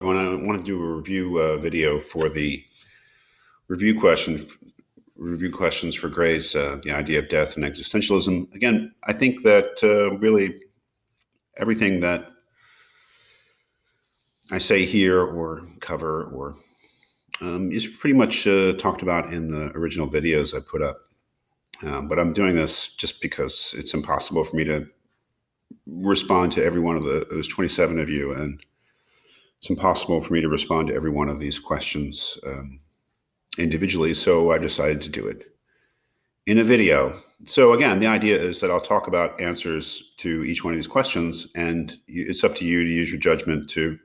I want to do a review video for the review question, review questions for Gray's the idea of death and existentialism. Again, I think that really everything that I say here or cover or is pretty much talked about in the original videos I put up. But I'm doing this just because it's impossible for me to respond to every one of those 27 of you, and it's impossible for me to respond to every one of these questions individually, so I decided to do it in a video. So again, the idea is that I'll talk about answers to each one of these questions, and it's up to you to use your judgment to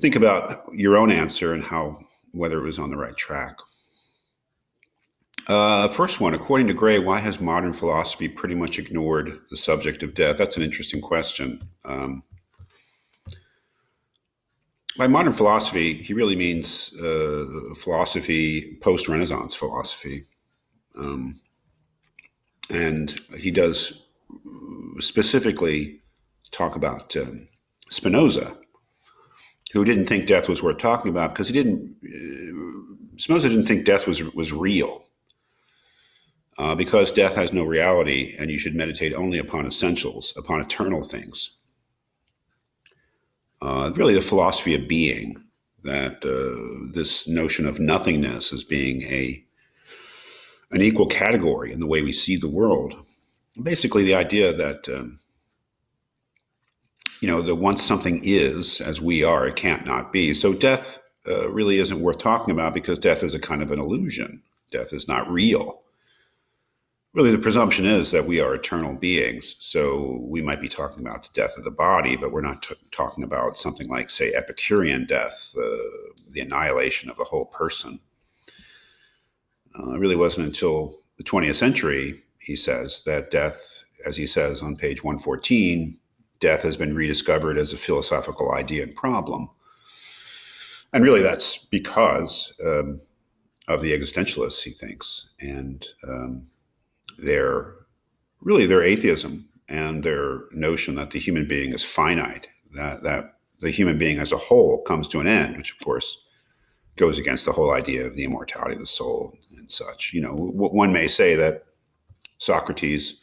think about your own answer and whether it was on the right track. First one, according to Gray, why has modern philosophy pretty much ignored the subject of death? That's an interesting question. By modern philosophy, he really means philosophy, post-Renaissance philosophy. And he does specifically talk about Spinoza, who didn't think death was worth talking about because Spinoza didn't think death was real. Because death has no reality, and you should meditate only upon essentials, upon eternal things. Really the philosophy of being, that this notion of nothingness as being an equal category in the way we see the world. Basically the idea that, that once something is as we are, it can't not be. So death really isn't worth talking about because death is a kind of an illusion. Death is not real. Really, the presumption is that we are eternal beings, so we might be talking about the death of the body, but we're not talking about something like, say, Epicurean death, the annihilation of the whole person. It really wasn't until the 20th century, he says, that death, as he says on page 114, death has been rediscovered as a philosophical idea and problem. And really that's because of the existentialists, he thinks, and their atheism and their notion that the human being is finite, that the human being as a whole comes to an end, which of course goes against the whole idea of the immortality of the soul and such. One may say that Socrates,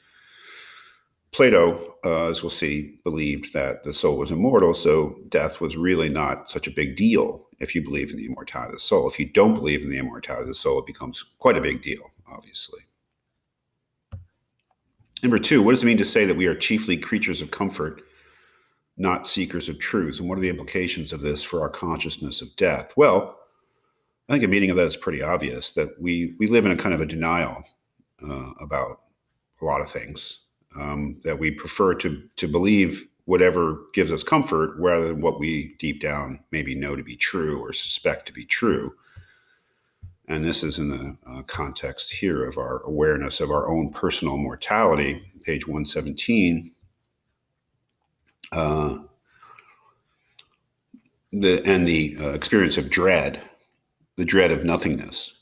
Plato, as we'll see, believed that the soul was immortal, so death was really not such a big deal if you believe in the immortality of the soul. If you don't believe in the immortality of the soul, it becomes quite a big deal, obviously. Number two, what does it mean to say that we are chiefly creatures of comfort, not seekers of truth? And what are the implications of this for our consciousness of death? Well, I think the meaning of that is pretty obvious, that we live in a kind of a denial about a lot of things, that we prefer to believe whatever gives us comfort rather than what we deep down maybe know to be true or suspect to be true. And this is in the context here of our awareness of our own personal mortality, page 117. The experience of dread, the dread of nothingness.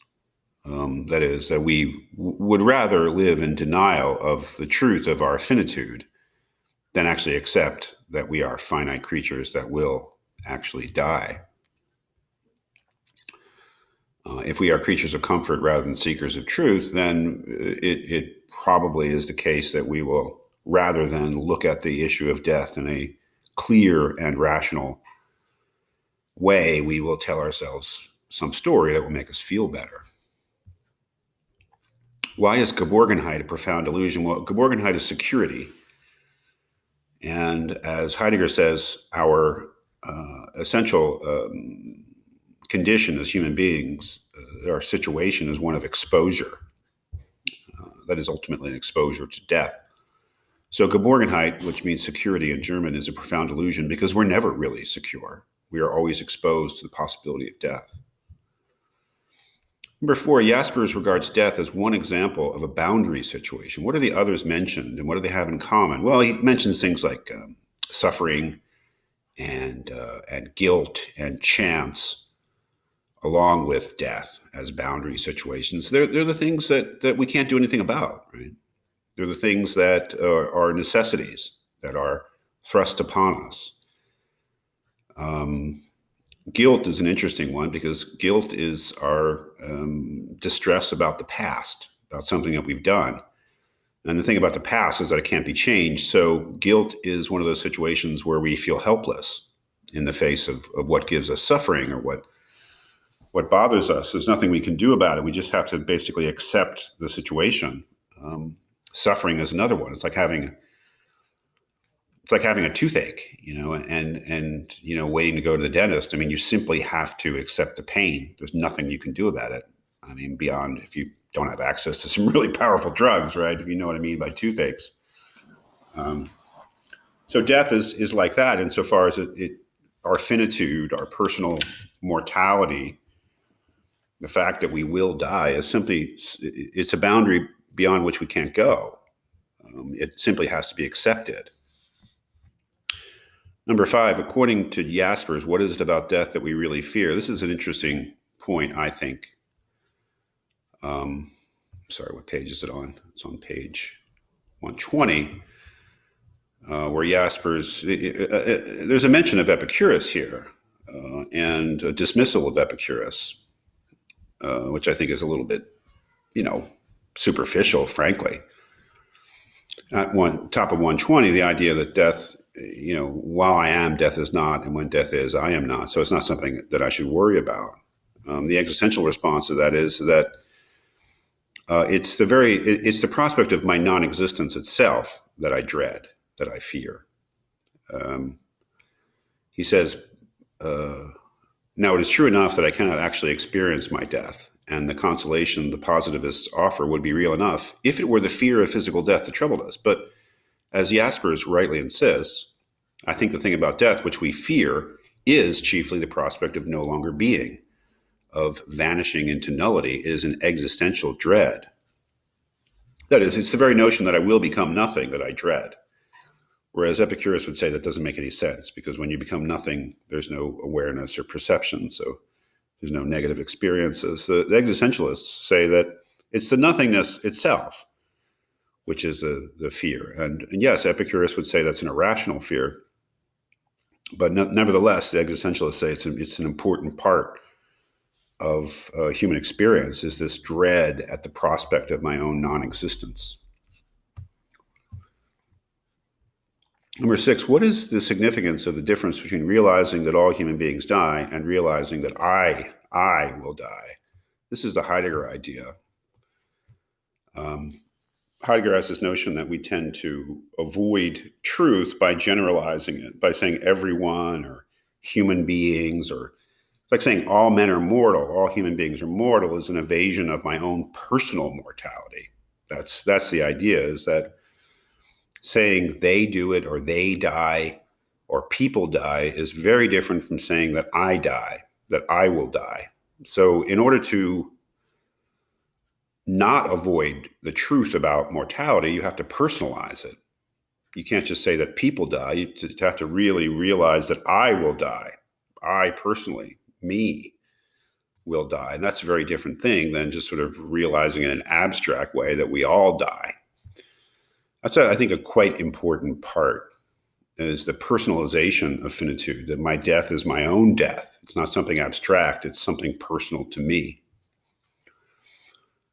That is, that we would rather live in denial of the truth of our finitude than actually accept that we are finite creatures that will actually die. If we are creatures of comfort rather than seekers of truth, then it probably is the case that we will, rather than look at the issue of death in a clear and rational way, we will tell ourselves some story that will make us feel better. Why is Geborgenheit a profound illusion? Well, Geborgenheit is security. And as Heidegger says, our essential condition as human beings, our situation is one of exposure. That is ultimately an exposure to death. So Geborgenheit, which means security in German, is a profound illusion because we're never really secure. We are always exposed to the possibility of death. Number four, Jaspers regards death as one example of a boundary situation. What are the others mentioned and what do they have in common? Well, he mentions things like suffering and guilt and chance, along with death as boundary situations. They're the things that we can't do anything about, right? They're the things that are necessities that are thrust upon us. Guilt is an interesting one because guilt is our distress about the past, about something that we've done. And the thing about the past is that it can't be changed. So guilt is one of those situations where we feel helpless in the face of what gives us suffering or what bothers us. There's nothing we can do about it. We just have to basically accept the situation. Suffering is another one. It's like having a toothache, and waiting to go to the dentist. I mean, you simply have to accept the pain. There's nothing you can do about it. I mean, beyond if you don't have access to some really powerful drugs, right? If you know what I mean by toothaches. So death is like that insofar as our finitude, our personal mortality, the fact that we will die is simply, it's a boundary beyond which we can't go. It simply has to be accepted. Number 5, according to Jaspers, what is it about death that we really fear? This is an interesting point, I think. Sorry, what page is it on? It's on page 120, where Jaspers, there's a mention of Epicurus here, and a dismissal of Epicurus, which I think is a little bit, superficial, frankly. At top of 120, the idea that death, while I am, death is not, and when death is, I am not. So it's not something that I should worry about. The existential response to that is that it's the prospect of my non-existence itself that I dread, that I fear. He says, now it is true enough that I cannot actually experience my death, and the consolation the positivists offer would be real enough if it were the fear of physical death that troubled us. But as Jaspers rightly insists, I think the thing about death which we fear is chiefly the prospect of no longer being, of vanishing into nullity. It is an existential dread. That is, it's the very notion that I will become nothing that I dread. Whereas Epicurus would say that doesn't make any sense, because when you become nothing, there's no awareness or perception, so there's no negative experiences. The existentialists say that it's the nothingness itself which is the fear. And yes, Epicurus would say that's an irrational fear, but nevertheless, the existentialists say it's an important part of human experience, is this dread at the prospect of my own non-existence. Number 6, what is the significance of the difference between realizing that all human beings die and realizing that I will die? This is the Heidegger idea. Heidegger has this notion that we tend to avoid truth by generalizing it, by saying everyone or human beings, or it's like saying all men are mortal, all human beings are mortal, is an evasion of my own personal mortality. That's the idea, is that saying they do it or they die or people die is very different from saying that I die, that I will die. So in order to not avoid the truth about mortality, you have to personalize it. You can't just say that people die. You have to really realize that I will die. I personally, me, will die. And that's a very different thing than just sort of realizing in an abstract way that we all die. That's, I think, a quite important part, is the personalization of finitude, that my death is my own death. It's not something abstract. It's something personal to me.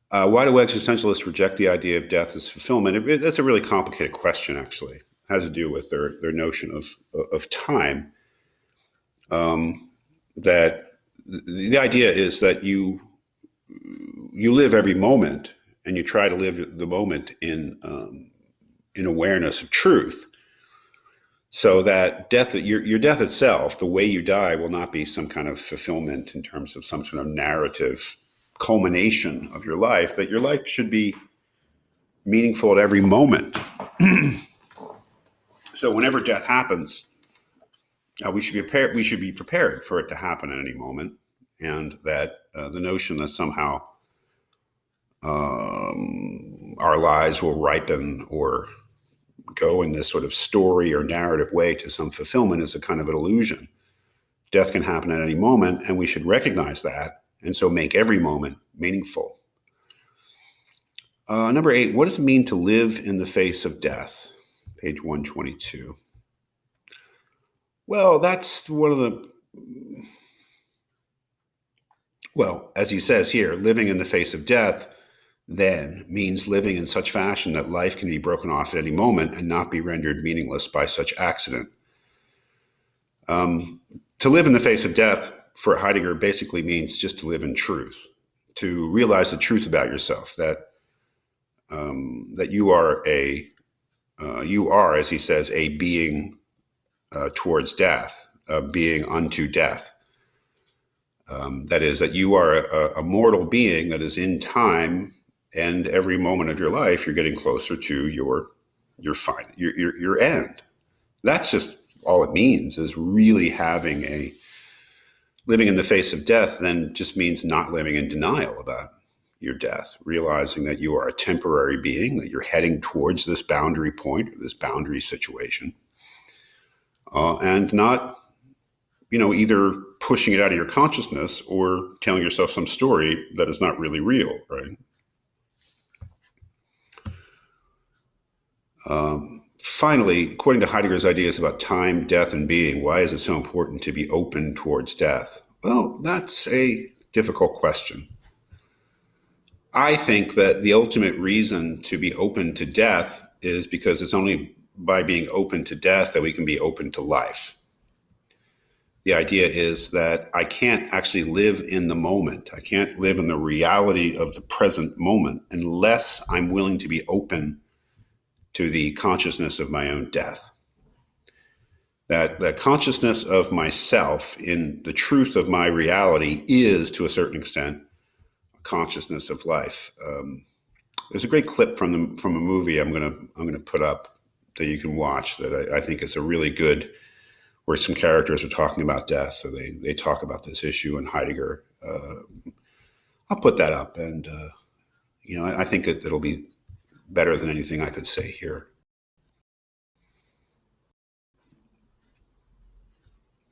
Why do existentialists reject the idea of death as fulfillment? That's a really complicated question, actually. It has to do with their notion of time. That the idea is that you live every moment, and you try to live the moment in awareness of truth, so that your death itself, the way you die, will not be some kind of fulfillment in terms of some sort of narrative culmination of your life, that your life should be meaningful at every moment. So whenever death happens, we should be prepared for it to happen at any moment, and that the notion that somehow our lives will ripen or go in this sort of story or narrative way to some fulfillment is a kind of an illusion. Death can happen at any moment, and we should recognize that, and so make every moment meaningful. Number 8, what does it mean to live in the face of death? Page 122. Well, that's one of the, well, as he says here, living in the face of death then means living in such fashion that life can be broken off at any moment and not be rendered meaningless by such accident. To live in the face of death for Heidegger basically means just to live in truth, to realize the truth about yourself, that that you are, as he says, a being towards death, a being unto death. That is, that you are a mortal being that is in time, and every moment of your life, you're getting closer to your end. That's just all it means, is really having a living in the face of death. Then just means not living in denial about your death, realizing that you are a temporary being, that you're heading towards this boundary point, or this boundary situation, and not, either pushing it out of your consciousness or telling yourself some story that is not really real, right? Finally, according to Heidegger's ideas about time, death, and being, why is it so important to be open towards death? Well, that's a difficult question. I think that the ultimate reason to be open to death is because it's only by being open to death that we can be open to life. The idea is that I can't actually live in the moment. I can't live in the reality of the present moment unless I'm willing to be open to the consciousness of my own death. That the consciousness of myself in the truth of my reality is, to a certain extent, a consciousness of life. There's a great clip from a movie I'm gonna put up that you can watch that I think is a really good, where some characters are talking about death. So they talk about this issue in Heidegger. I'll put that up, and I think it'll be better than anything I could say here.